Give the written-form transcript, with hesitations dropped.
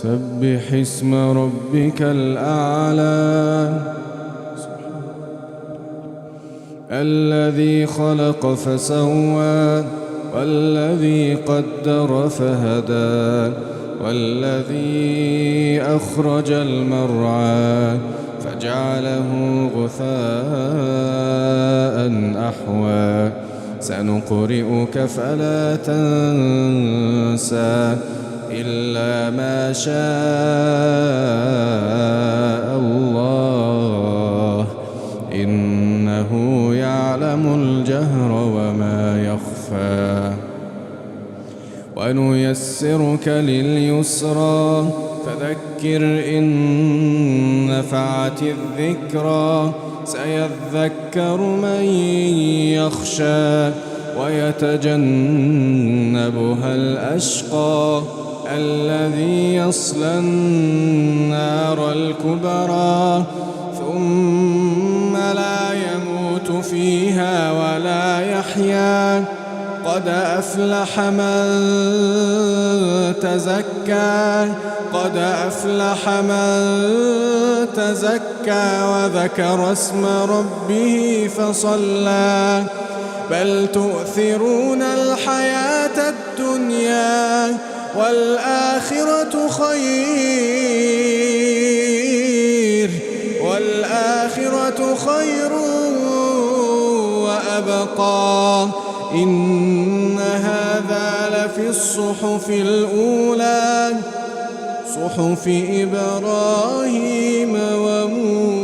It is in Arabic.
سبح اسم ربك الأعلى الذي خلق فسوى والذي قدر فهدى والذي أخرج المرعى فجعله غثاء أحوى سنقرئك فلا تنسى إلا ما شاء الله إنه يعلم الجهر وما يخفى ونيسرك لليسرى فذكر إن نفعت الذكرى سيذكر من يخشى ويتجنبها الأشقى الذي يصلى النار الكبرى ثم لا يموت فيها ولا يحيا قد أفلح من تزكى قد أفلح من تزكى وذكر اسم ربه فصلى بل تؤثرون الحياة الدنيا والآخرة خير وأبقى إن هذا لفي الصحف الأولى صحف إبراهيم وموسى